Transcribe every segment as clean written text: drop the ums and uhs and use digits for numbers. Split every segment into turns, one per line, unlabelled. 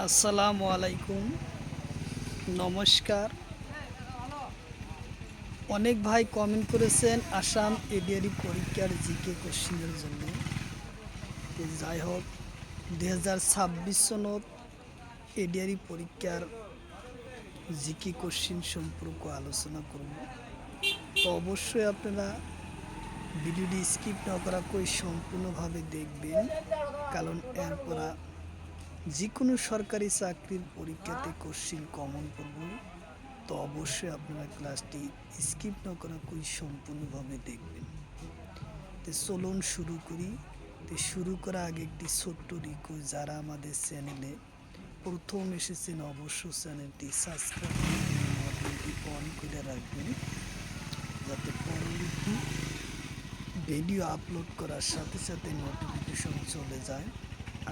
আসসালামু আলাইকুম, নমস্কার। অনেক ভাই কমেন্ট করেছেন আসাম এডিআরই পরীক্ষার জিকে কোশ্চিনের জন্য। যাই হোক, 2026 সনত এডিআরই পরীক্ষার জিকে কোশ্চিন সম্পর্কে আলোচনা করব। তো অবশ্যই আপনারা ভিডিওটি স্কিপ না করা করে সম্পূর্ণভাবে দেখবেন, কারণ এরপর যে কোনো সরকারি চাকরির পরীক্ষাতে কোশ্চিন কমন পড়ব। তো অবশ্যই আপনারা ক্লাসটি স্কিপ না করা করে সম্পূর্ণভাবে দেখবেন। তো চলুন শুরু করি। তো শুরু করার আগে একটি ছোট্ট রিকোয়েস্ট, যারা আমাদের চ্যানেলে প্রথম এসেছেন অবশ্যই চ্যানেলটি সাবস্ক্রাইব করে নোটিফিকেশনটি অন করে রাখবেন, যাতে পরবর্তী ভিডিও আপলোড করার সাথে সাথে নোটিফিকেশন চলে যায়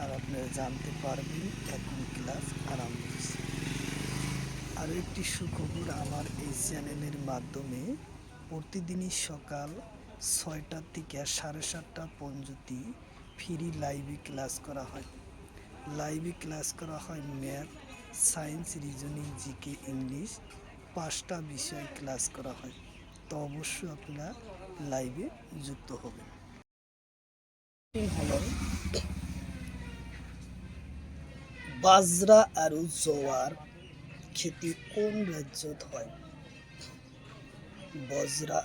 আর আপনারা জানতে পারবেন এখন ক্লাস আরম্ভ হচ্ছে। আরও একটি সুখবর, আমার এই চ্যানেলের মাধ্যমে প্রতিদিনই সকাল 6টা থেকে 7:30 পর্যন্ত ফ্রি লাইভে ক্লাস করা হয়। Math, science, reasoning, GK, English 5টা বিষয় ক্লাস করা হয়। তো অবশ্যই আপনারা লাইভে যুক্ত হবেন। হলো বাজরা আৰু জোয়ার খেতি কোন রাজ্যত হয়? বাজরা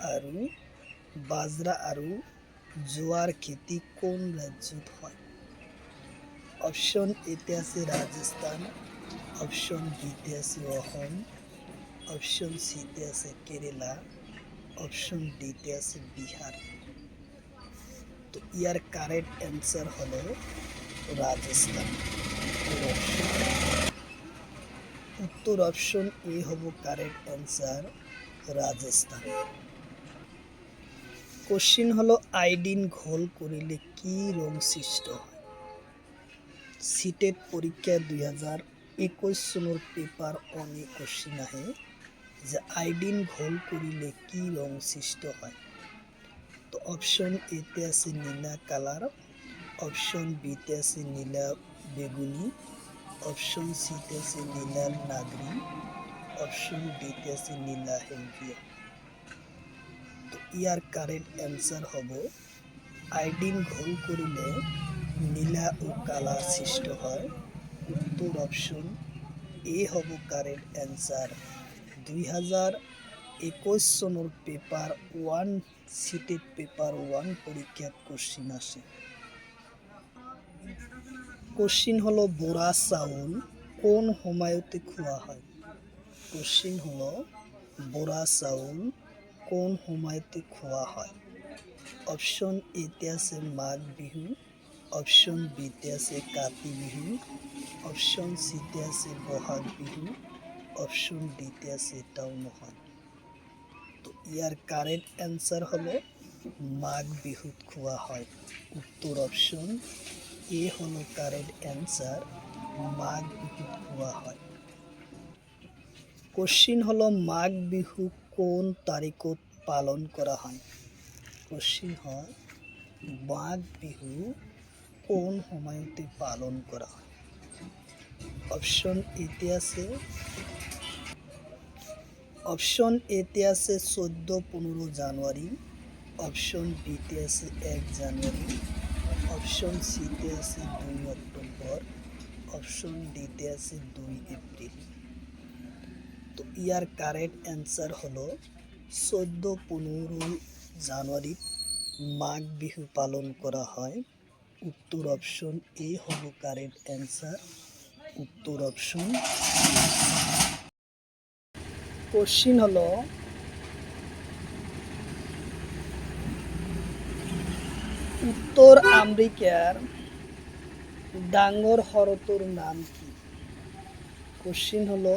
আৰু জোয়ার খেতি কোন রাজ্যত হয়? অপশন এতে আছে রাজস্থান, অপশন বিতে আছে অসম, অপশন সিতে আছে কেরালা, অপশন ডিতে আছে বিহার। তো ইয়ার কারেক্ট অ্যান্সার হলো রাজস্থান। উত্তর অপশন এ হব কারেক্ট অ্যান্সার, রাজস্থান। কোশ্চিন হলো আয়োডিন ঘোল করিলে কি রং সৃষ্ট হয়? সিটেট পরীক্ষা 2021 সনের পেপার অনেক কোশ্চিন আহে যে আয়োডিন ঘোল করিলে কি রং সৃষ্ট হয়। তো অপশন এতে আছে নীলা কালার, অপশন বিতে আছে নীলা বেগুনি, অপশন সিতে আছে নীলা নাগরি, অপশন ডিতে আছে নীলা হেলভিয়া। তো ইয়ার কারেক্ট অ্যান্সার হব আয়োডিন ঘোল করিলে নীলা ও কালা সৃষ্ট হয়। উত্তর অপশন এ হব কারেক্ট অ্যান্সার। 2021 সনের পেপার 1 সিটেড পেপার 1 পরীক্ষাত কোশ্চিন আসে। কোশ্চিন হলো বোরা চাউল কোন সময়তে খোয়া হয়? কোশ্চিন হলো বোরা চাউল কোন সময়তে খোয়া হয়? অপশন এতে আছে মাঘ বিহু, অপশন বিতে আছে কাতি বিহু, অপশন সিতে আছে বহাগ বিহু, অপশন ডিতে আছে এটাও নহয়। তো ইয়ার কারেক্ট অ্যান্সার হলো মাঘ বিহুত খোয়া হয়। উত্তর অপশন এ হলো কারেক্ট অ্যান্সার, মাঘ বিহুত খোয়া হয়। কোশ্চিন হলো মাঘ বিহু কোন তারিখত পালন করা হয়? কোশ্চিন হয় মাঘ বিহু কোন সময়তে পালন করা হয়? অপশন এতে আছে 14-15 জানুয়ারি, অপশন বিতে আছে 1 জানুয়ারি, অপশন সিতে আছে 2 অক্টোবর, অপশন ডিতে আছে 2 এপ্রিল। তো ইয়ার কারেক্ট অ্যান্সার হলো 14-15 জানুয়ারি মাঘ বিহু পালন করা হয়। উত্তর অপশন এ হলো কারেক্ট অ্যান্সার, উত্তর অপশন। কোশ্চিন হলো উত্তর আমেরিকার ডাঙর হ্রদর নাম কি? কোশ্চিন হলো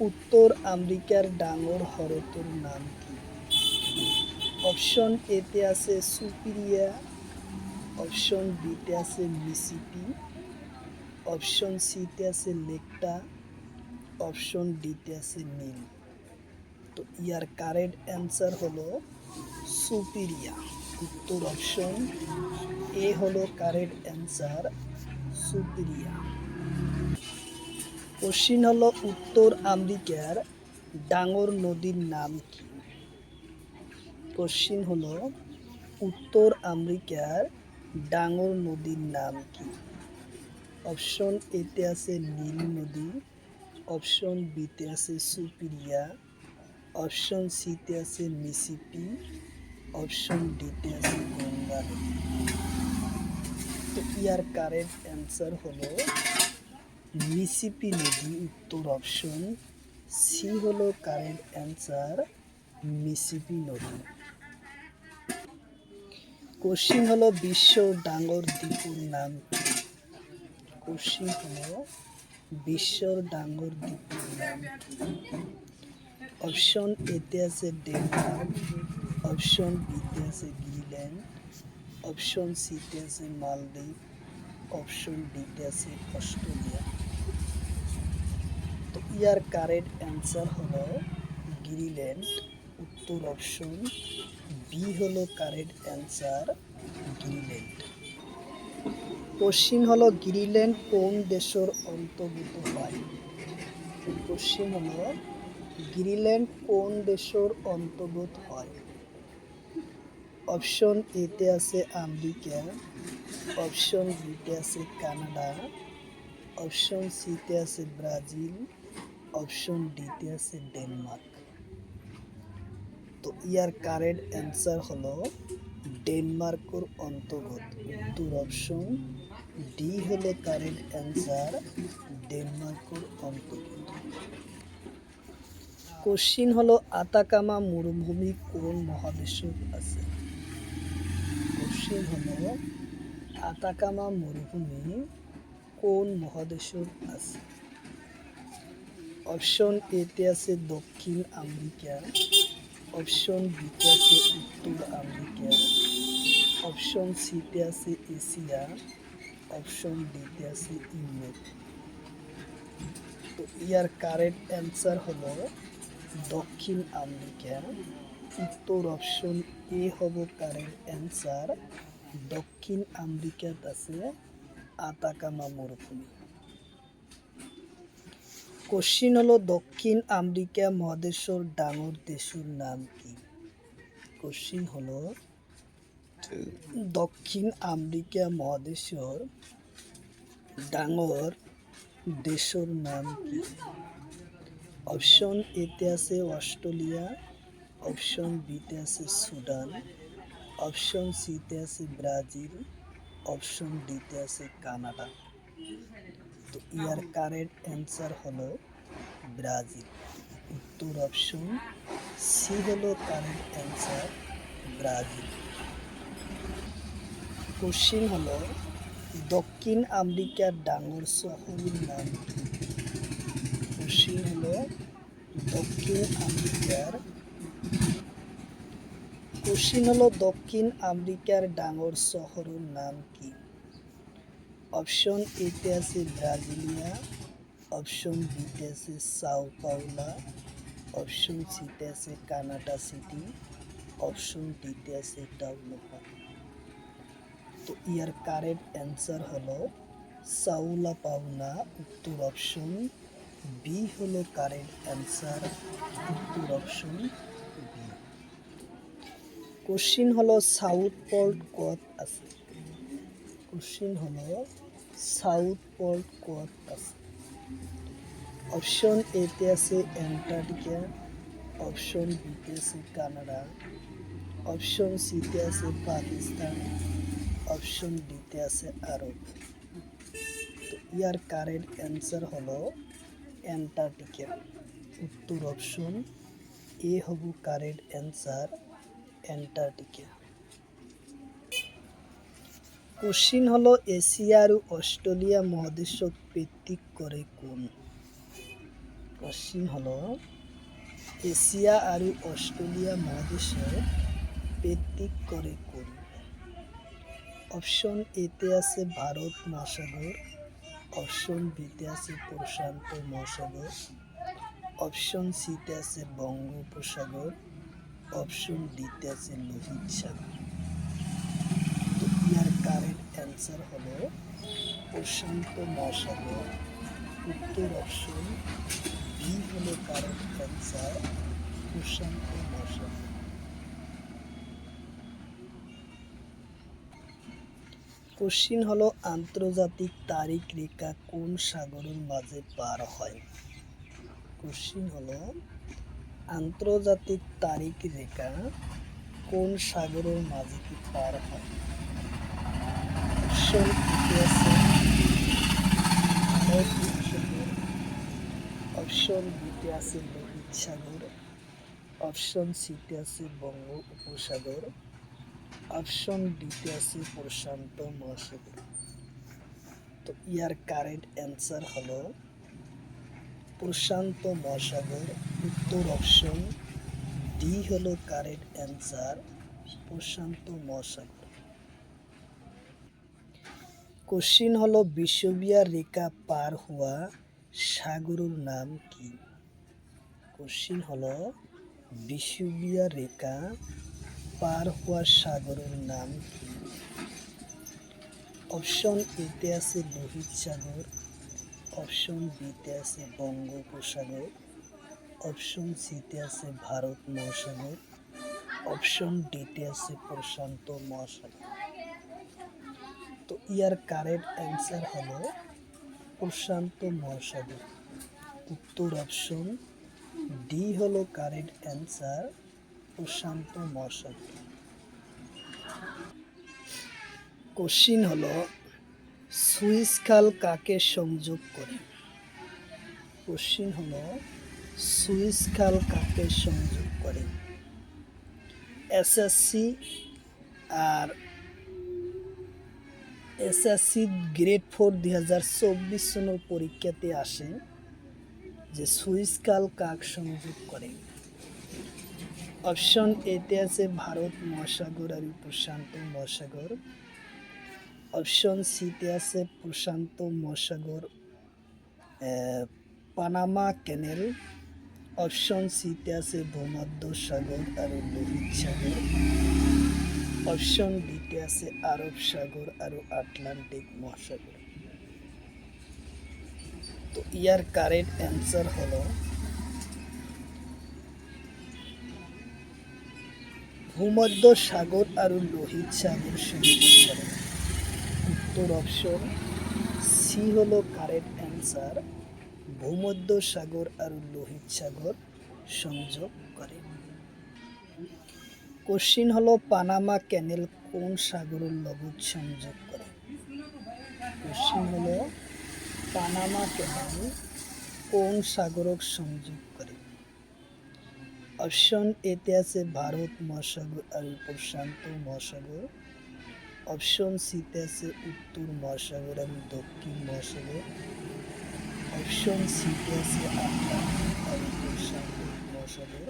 উত্তর আমেরিকার ডাঙর হ্রদর নাম কি? অপশন এতে আছে সুপিরিয়া, অপশন বিতে আছে মিসিসিপি, অপশন সিতে আছে লেকটা, অপশন ডিতে আছে নীল। তো ইয়ার কারেক্ট অ্যান্সার হলো সুপিরিয়া। উত্তর অপশন এ হলো কারেক্ট অ্যান্সার, সুপিরিয়া। কোশ্চিন হলো উত্তর আমেরিকার ডাঙর নদীর নাম কি? কোশ্চিন হলো উত্তর আমেরিকার ডাঙর নদীর নাম কি? অপশন এতে আছে নীল নদী, অপশন বিতে আছে সুপিরিয়া, অপশন সিতে আছে মিসিপি, অপশন ডিতে আছে গঙ্গা নদী। তো ইয়ার কারেক্ট অ্যান্সার হলো মিসিপি নদী, উত্তর অপশন সি হলো কারেক্ট অ্যান্সার, মিসিপি নদী। কোশ্চিন হলো বিশ্ব ডাঙর দ্বীপের নাম কি? কোশ্চিন হলো বিশ্বর ডাঙর দ্বীপের নাম কি? অপশন এতে আছে ডেনমার্ক, অপশন বিতে আছে গ্রিনল্যান্ড, অপশন সিতে আছে মালদ্বীপ, অপশন ডিতে আছে অস্ট্রেলিয়া। তো ইয়ার কারেক্ট অ্যান্সার হলো গ্রিনল্যান্ড, উত্তর অপশন বি হলো কারেক্ট অ্যান্সার, গ্রিনল্যান্ড। কোশ্চিন হলো গ্রিনল্যান্ড কোন দেশের অন্তর্ভুক্ত হয়? কোশ্চিন হলো গ্রিনল্যান্ড কোন দেশের অন্তর্ভুক্ত হয়? অপশন এতে আছে আমেরিকা, অপশন বিতে আছে কানাডা, অপশন সিতে আছে ব্রাজিল, অপশন ডিতে আছে ডেনমার্ক। তো ইয়ার কারেক্ট অ্যান্সার হলো ডেনমার্কের অন্তর্গত, উত্তর অপশন ডি হলো কারেক্ট অ্যান্সার, ডেনমার্কের অন্তর্গত। কোশ্চিন হলো আতাকামা মরুভূমি কোন মহাদেশে আছে? কোশ্চিন হলো আতাকামা মরুভূমি কোন মহাদেশে আছে? অপশন এতে আছে দক্ষিণ আমেরিকা, অপশন বিতে আছে উত্তর আমেরিকা, অপশন সিতে আছে এশিয়া, অপশন ডিতে আছে ইউরোপ। তো ইয়ার কারেক্ট অ্যান্সার হলো দক্ষিণ আমেরিকা, উত্তর অপশন এ হব কারেক্ট অ্যান্সার, দক্ষিণ আমেরিকাত আছে আতাকামা মরুভূমি। কোশ্চিন হলো দক্ষিণ আমেরিকা মহাদেশের ডাঙর দেশের নাম কি? কোশ্চিন হলো দক্ষিণ আমেরিকা মহাদেশের ডাঙর দেশের নাম কি? অপশন এতে আছে অস্ট্রেলিয়া, অপশন বিতে আছে সুদান, অপশন সিতে আছে ব্রাজিল, অপশন ডিতে আছে কানাডা। তো ইয়ার কারেক্ট অ্যান্সার হলো ব্রাজিল, উত্তর অপশন সি হলো কারেক্ট অ্যান্সার, ব্রাজিল। কোশ্চিন হলো দক্ষিণ আমেরিকার ডাঙর শহরের নাম কি? কোশ্চিন হলো দক্ষিণ আমেরিকার ডাঙর শহরের নাম কি? অপশন এতে আছে ব্রাজিলিয়া, অপশন বিতে আছে সাও পাওলা, অপশন সিতে আছে কানাডা সিটি, অপশন ডিতে আছে টাউলোপা। তো ইয়ার কারেক্ট অ্যান্সার হলো সাউলা পাওনা, উত্তর অপশন বি হলো কারেক্ট অ্যান্সার, উত্তর অপশন বি। কোশ্চিন হলো সাউথ পোল কত আছে? কোশ্চিন হলো সাউথ পোল কত আছে? অপশন এতে আছে অ্যান্টার্কটিকা, অপশন বিতে আছে কানাডা, অপশন সিতে আছে পাকিস্তান, অপশন ডিতে আছে আরব। তো ইয়ার কারেক্ট অ্যান্সার হলো অ্যান্টার্কটিকা, উত্তর অপশন এ হব কারেক্ট অ্যান্সার, অ্যান্টার্কটিকা। কোশ্চিন হলো এশিয়া আর অস্ট্রেলিয়া মহাদেশত ভিত্তিক করে কোন? কোশ্চিন হলো এশিয়া আর অস্ট্রেলিয়া মহাদেশত ভিত্তিক করে কোন? অপশন এতে আছে ভারত মহাসাগর, অপশন বিতে আছে প্রশান্ত মহাসাগর, অপশন সিতে আছে বঙ্গোপসাগর, অপশন ডিতে আছে লোহিত সাগর। তো ইয়ার কারেক্ট অ্যান্সার হলো প্রশান্ত মহাসাগর, উত্তর অপশন বি হলো কারেক্ট অ্যান্সার, প্রশান্ত মহাসাগর। কোশ্চিন হলো আন্তর্জাতিক তারিখ রেখা কোন সাগরের মাঝে পার হয়? কোশ্চিন হলো আন্তর্জাতিক তারিখ রেখা কোন সাগরের মাঝে কি পার হয়? অপশন এতে আছে আরব সাগর, অপশন বিতে আছে লোহিত সাগর, অপশন সিতে আছে বঙ্গ উপসাগর, অপশন ডিতে আছে প্রশান্ত মহাসাগর। তো ইয়ার কারেক্ট অ্যান্সার হলো প্রশান্ত মহাসাগর। উত্তর অপশন ডি হলো কারেক্ট অ্যান্সার, প্রশান্ত মহাসাগর। কোশ্চিন হলো বিষুবীয় রেখা পার হওয়া সাগরের নাম কি? কোশ্চিন হলো বিষুবীয় রেখা পার হওয়া সাগরের নাম কি? অপশন এতে আছে লোহিত সাগর, অপশন বিতে আছে বঙ্গোপসাগর, অপশন সিতে আছে ভারত মহাসাগর, অপশন ডিতে আছে প্রশান্ত মহাসাগর। তো ইয়ার কারেক্ট অ্যান্সার হলো প্রশান্ত মহাসাগর। উত্তর অপশন ডি হলো কারেক্ট অ্যান্সার, প্রশান্ত মহাসাগর। কোশ্চিন হলো সুইস খাল কাকে সংযোগ করে? কোশ্চিন হলো সুইস খাল কাকে সংযোগ করে? এসএসসি আর এসএসসি গ্রেড 4 2024 সনের পরীক্ষাতে আসে যে সুইস খাল কাক সংযোগ করে? অপশন এতে আছে ভারত মহাসাগর আর প্রশান্ত মহাসাগর, অপশন সিতে আছে প্রশান্ত মহাসাগর পানামা ক্যানেল, অপশন সিতে আছে ভূমধ্য সাগর আর লোহিত সাগর, অপশন ডিতে আছে আরব সাগর আর আটলান্টিক মহাসাগর। তো ইয়ার কারেক্ট অ্যান্সার হলো ভূমধ্য সাগর আর লোহিত সাগর সংযোগ করে। উত্তর অপশন সি হলো কারেক্ট অ্যান্সার, ভূমধ্য সাগর আর লোহিত সাগর সংযোগ করে। কোশ্চিন হলো পানামা ক্যানেল কোন সাগরের লগত সংযোগ করে? কোশ্চিন হলো পানামা ক্যানেল কোন সাগরক সংযোগ করে? অপশন এতে আছে ভারত মহাসাগর আর প্রশান্ত মহাসাগর, অপশন সিতে আছে উত্তর মহাসাগর আর দক্ষিণ মহাসাগর, অপশন সিতে আছে আটলান্টিক আর প্রশান্ত মহাসাগর,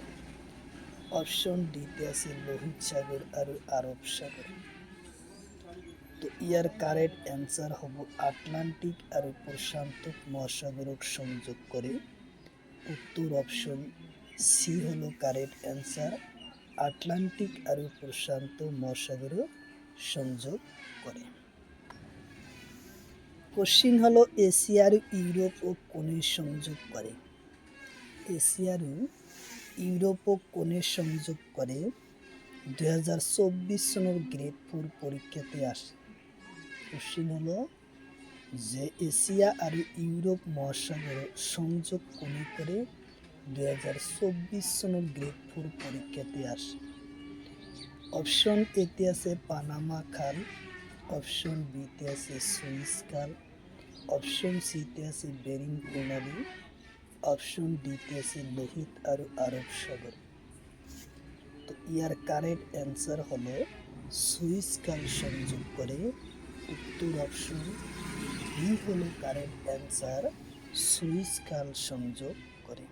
অপশন ডিতে আছে লোহিত সাগর আর আরব সাগর। তো ইয়ার কারেক্ট অ্যান্সার হব আটলান্টিক আর প্রশান্ত মহাসাগরক সংযোগ করে। উত্তর অপশন সি হলো কারেক্ট অ্যান্সার, আটলান্টিক আর প্রশান্ত মহাসাগর সংযোগ করে। কোশ্চিন হলো এশিয়ার ইউরোপ ও কোণে সংযোগ করে? এশিয়ার ইউরোপ ও কোণে সংযোগ করে 2024 সনের গ্রেড 4 পরীক্ষাতে আসে। কোশ্চিন হলো যে এশিয়া আর ইউরোপ মহাসাগর সংযোগ কোণে করে 2024 সনের গ্রেড 4 পরীক্ষাতে আসে। অপশন এতে আছে পানামা খাল, অপশন বিতে আছে সুইস খাল, অপশন সিতে আছে বেরিং প্রণালী, অপশন ডিতে আছে লোহিত আর আরব সাগর। তো ইয়ার কারেক্ট অ্যান্সার হলো সুইস খাল সংযোগ করে। উত্তর অপশন বি হলো কারেক্ট অ্যান্সার, সুইস খাল সংযোগ করে।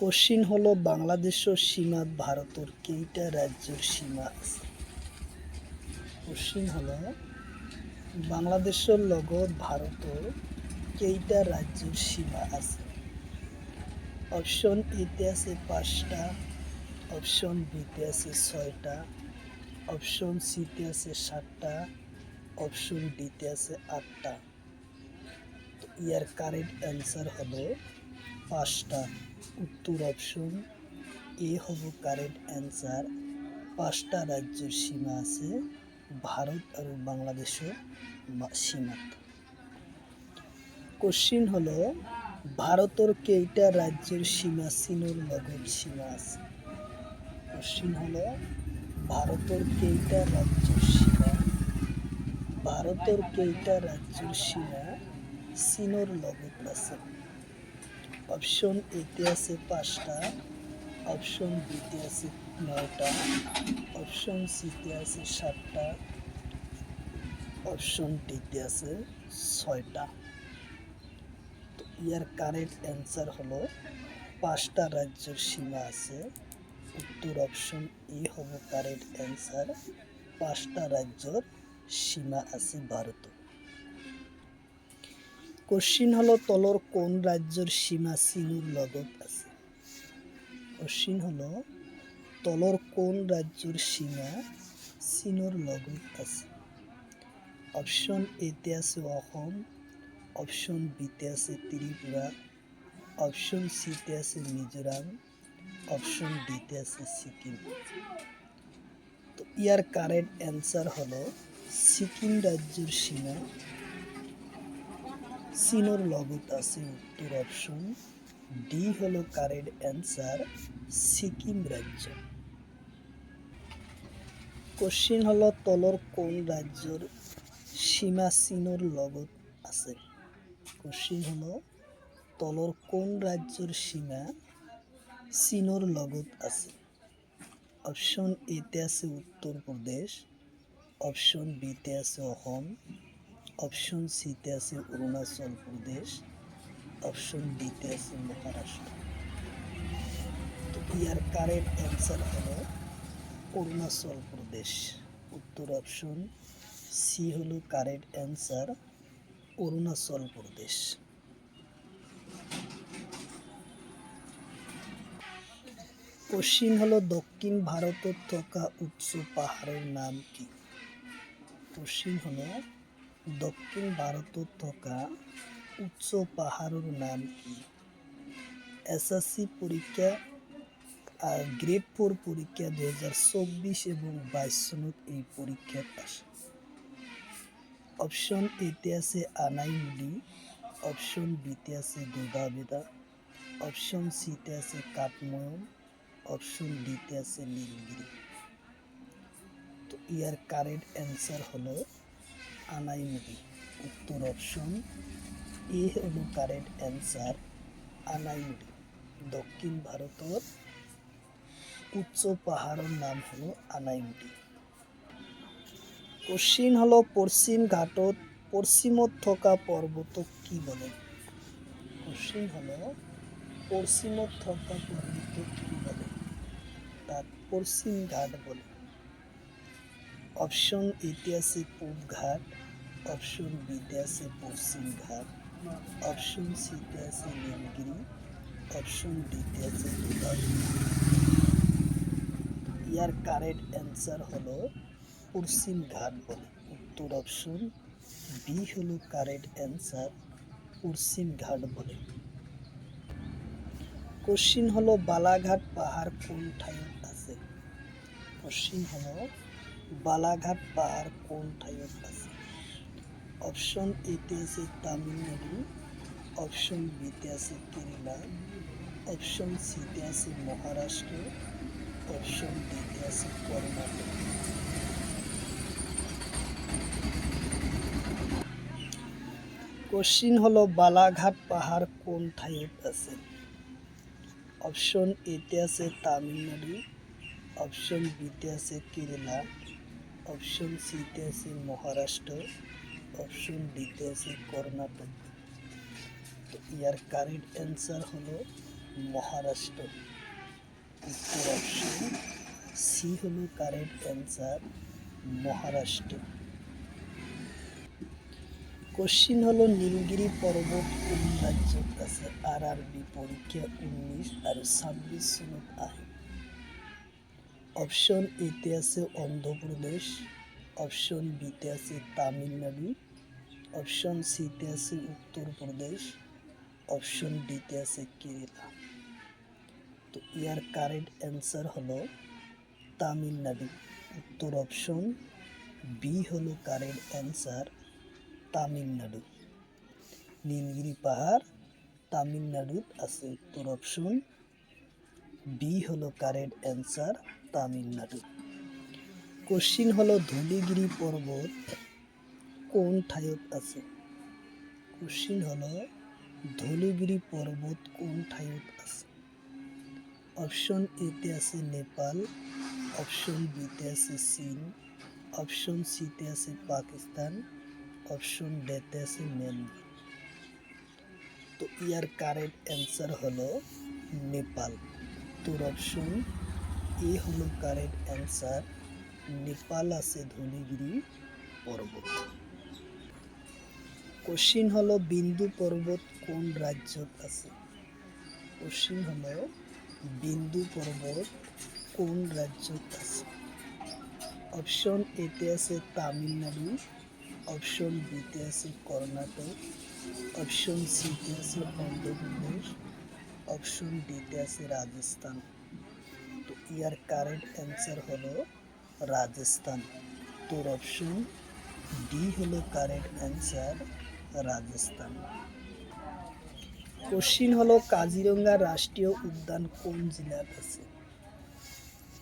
কোশ্চিন হলো বাংলাদেশের সীমা ভারতের কেইটা রাজ্যের সীমা আছে? কোশ্চিন হলো বাংলাদেশের লগত ভারতের কেইটা রাজ্যের সীমা আছে? অপশন এতে আছে 5টা, অপশন বিতে আছে 6টা, অপশন সিতে আছে 7টা, অপশন ডিতে আছে 8টা। তো ইয়ার কারেক্ট অ্যান্সার হলো 5টা। উত্তর অপশন এ হলো কারেক্ট অ্যান্সার। 5টা রাজ্যের সীমা আছে ভারত আর বাংলাদেশের সীমাত। কোশ্চিন হলো ভারতের কেইটা রাজ্যের সীমা চীনের লগত সীমা আছে। কোশ্চিন হলো ভারতের কেইটা রাজ্যের সীমা চীনের লগত আছে। অপশন এতে আছে 5টা, অপশন বিতে আছে 9টা, অপশন সিতে আছে 7টা, অপশন ডিতে আছে 6টা। তো ইয়ার কারেক্ট অ্যান্সার হলো 5টা রাজ্যের সীমা আছে। উত্তর অপশন এ হলো কারেক্ট অ্যান্সার। 5টা রাজ্যের সীমা আছে ভারত। কোশ্চিন হলো তলর কোন রাজ্যের সীমা চীনের লগত আছে। কোশ্চিন হলো তলর কোন রাজ্যের সীমা চীনের লগত আছে। অপশন এতে আছে অসম, অপশন বিতে আছে ত্রিপুরা, অপশন সিতে আছে মিজোরাম, অপশন ডিতে আছে সিকিম। তো ইয়ার কারেক্ট অ্যান্সার হলো সিকিম রাজ্যের সীমা চীনের লগত আছে। উত্তর অপশন ডি হলো কারেক্ট অ্যান্সার, সিকিম রাজ্য। কোশ্চিন হলো তলর কোন রাজ্যের সীমা চীনের লগত আছে। কোশ্চিন হলো তলর কোন রাজ্যের সীমা চীনের লগত আছে। অপশন এতে আছে উত্তরপ্রদেশ, অপশন বিতে আছে অসম, অপশন সিতে আছে অরুণাচল প্রদেশ, অপশন ডিতে আছে মহারাষ্ট্র। তো ইয়ার কারেক্ট অ্যান্সার হলো অরুণাচল প্রদেশ। উত্তর অপশন সি হলো correct answer, Arunachal Pradesh. Question হলো দক্ষিণ ভারতত থকা উচ্চ পাহাড়ের নাম কি। কোশ্চিন হলো দক্ষিণ ভারতত থকা উচ্চ পাহাড়ের নাম কি। এসএসসি পরীক্ষা আর গ্রেড 4 পরীক্ষা 2024 এবং 22 সনত এই পরীক্ষার আসে। অপশন এতে আছে আনাইমুডি, অপশন বিতে আছে গোদাবেদা, অপশন সিতে আছে কাঠমান্ডু, অপশন ডিতে আছে নীলগিরি। তো ইয়ার কারেক্ট অ্যান্সার হলো আনাইমুডি। উত্তর অপশন এ হলো কারেক্ট অ্যান্সার, আনাইমুডি। দক্ষিণ ভারতের উচ্চ পাহাড়ের নাম হলো আনাইমুডি। কোশ্চিন হলো পশ্চিম ঘাটত পশ্চিমত থকা পর্বতক কি বলে। কোশ্চিন হলো পশ্চিমত থকা পর্বতক কি বলে। তার পশ্চিম ঘাট বলে। অপশন এতে আছে পূব ঘাট, অপশন বিতে আছে পশ্চিম ঘাট, অপশন সিতে আছে নীলগিরি, অপশন ডিতে আছে গোদাবরী। ইয়ার কারেক্ট অ্যান্সার হলো পশ্চিম ঘাট বলে। উত্তর অপশন বি হলো কারেক্ট অ্যান্সার, পশ্চিম ঘাট বলে। কোশ্চিন হলো বালাঘাট পাহাড় কোন ঠাইত আছে। কোশ্চিন হলো বালাঘাট পাহাড় কোন ঠাইত আছে। অপশন এতে আছে তামিলনাড়ু, অপশন বিতে আছে কেরালা, অপশন সিতে আছে মহারাষ্ট্র, অপশন ডিতে আছে কর্ণাটক। কোশ্চিন হলো বালাঘাট পাহাড় কোন ঠাইত আছে। অপশন এতে আছে তামিলনাড়ু, অপশন বিতে আছে কেরালা, অপশন সিতে আছে মহারাষ্ট্র, অপশন ডিতে আছে কর্ণাটক। তো ইয়ার কারেক্ট অ্যান্সার হলো মহারাষ্ট্র। উত্তর অপশন সি হলো কারেক্ট অ্যান্সার, মহারাষ্ট্র। কোশ্চিন হলো নীলগিরি পর্বত কোন রাজ্যত আছে। আরআরবি পরীক্ষা 19 আর 26 সনত আহে। অপশন এতে আছে অন্ধ্রপ্রদেশ, অপশন বিতে আছে তামিলনাড়ু, অপশন সিতে আছে উত্তরপ্রদেশ, অপশন ডিতে আছে কেরালা। তো ইয়ার কারেক্ট অ্যান্সার হলো তামিলনাড়ু। উত্তর অপশন বি হলো কারেক্ট অ্যান্সার, তামিলনাড়ু। নীলগিরি পাহাড় তামিলনাড়ুত আছে। উত্তর অপশন বি হলো কারেক্ট অ্যান্সার, তামিলনাড়ু। কোশ্চিন হলো ধুলিগিরি পর্বত কোন ঠাইত আছে? কোশ্চিন হলো ধুলিগিরি পর্বত কোন ঠাইত আছে? অপশন এতে আছে নেপাল, অপশন বিতে আছে চীন, অপশন সিতে আছে পাকিস্তান, অপশন ডেতে আছে মিয়ানমার। তো ইয়ার কারেক্ট অ্যান্সার হলো নেপাল। তোর অপশন এ হলো কারেক্ট অ্যান্সার, নেপাল আছে ধুলিগিরি পর্বত। কোশ্চিন হলো বিন্দু পর্বত কোন রাজ্যত আছে? কোশ্চিন হলো বিন্দু পর্বত কোন রাজ্যত আছে? অপশন এতে আছে তামিলনাড়ু, অপশন বিতে আছে কর্ণাটক, অপশন সিতে আছে অন্ধ্রপ্রদেশ, অপশন ডিতে আছে রাজস্থান। তো ইয়ার কারেক্ট অ্যান্সার হলো রাজস্থান। তোর অপশন ডি হলো কারেক্ট অ্যান্সার, রাজস্থান। কোশ্চিন হলো কাজিরঙ্গা রাষ্ট্রীয় উদ্যান কোন জেলাত আছে?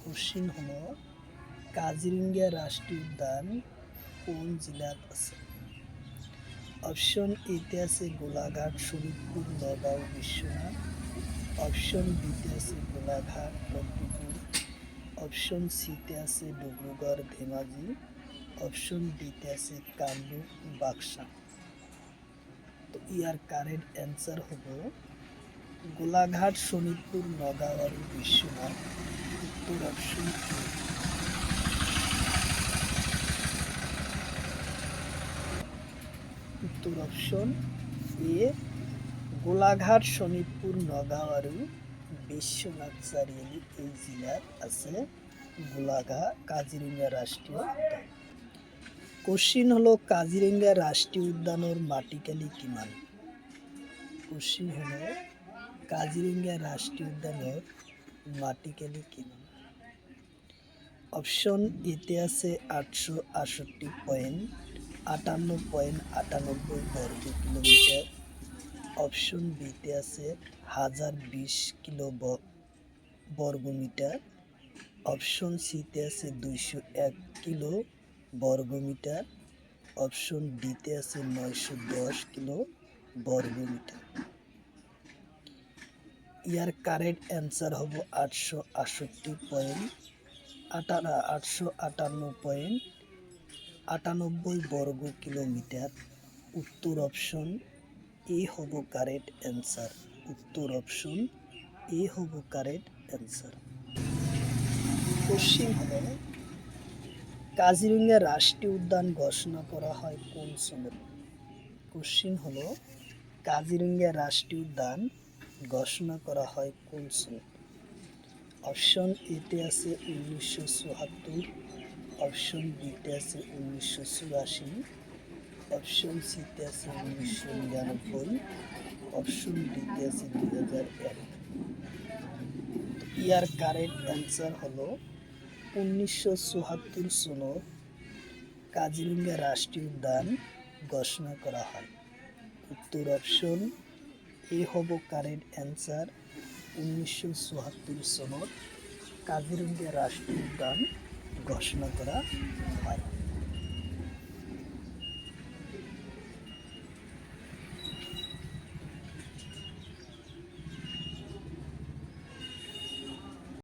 কোশ্চিন হলো কাজিরঙ্গা রাষ্ট্রীয় উদ্যান কোন জেলাত আছে? অপশন এতে আছে গোলাঘাট, শোনিতপুর, নগাঁও, বিশ্বনাথ, অপশন বিতে আছে গোলাঘাট, লক্ষ্মীপুর, অপশন সিতে আছে ডিব্রুগড়, ধেমাজি, অপশন ডিতে আছে কামরূপ, বাক্সা। তো ইয়ার কারেক্ট অ্যান্সার হলো গোলাঘাট, শোনিতপুর, নগাঁও আর বিশ্বনাথ। উত্তর অপশন উত্তর অপশন এ গোলাঘাট, শোনিতপুর, নগাঁও আর বিশ্বনাথ চারিয়ালি এই জেলার আছে কাজিরঙ্গা রাষ্ট্রীয় উদ্যান। কোশ্চিন হলো কাজিরঙ্গা রাষ্ট্রীয় উদ্যানের মাটিকালি কিমান? কোশ্চিন হলো কাজিরঙ্গা রাষ্ট্রীয় উদ্যানের মাটিকালি কিমান? অপশন এতে আছে 868.58 বর্গ কিলোমিটার, অপশন বিতে আছে 1020 কিলো বর্গমিটার, অপশন সিতে আছে 201 কিলো বর্গমিটার, অপশন ডিতে আছে 910 কিলো বর্গমিটার। ইয়ার কারেক্ট অ্যান্সার হবো 858.98 বর্গ কিলোমিটার। উত্তর অপশন এ হবো কারেক্ট অ্যান্সার। উত্তর অপশন এ হবো কারেক্ট অ্যান্সার। কোশ্চিন হলো কাজিরঙ্গা রাষ্ট্রীয় উদ্যান ঘোষণা করা হয় কোন সনে? কোশ্চিন হলো কাজিরঙ্গা রাষ্ট্রীয় উদ্যান ঘোষণা করা হয় কোন সনে? অপশন এতে আছে 1974, অপশন বিতে আছে 1984, অপশন সিতে আছে 1999, অপশন ডিতে আছে 2001। ইয়ার কারেক্ট অ্যান্সার হলো 1974 সনত কাজিরঙ্গা রাষ্ট্রীয় উদ্যান ঘোষণা করা হয়। উত্তর অপশন এ হব কারেক্ট অ্যান্সার, 1974 সনত কাজিরঙ্গা রাষ্ট্রীয় উদ্যান ঘোষণা করা হয়।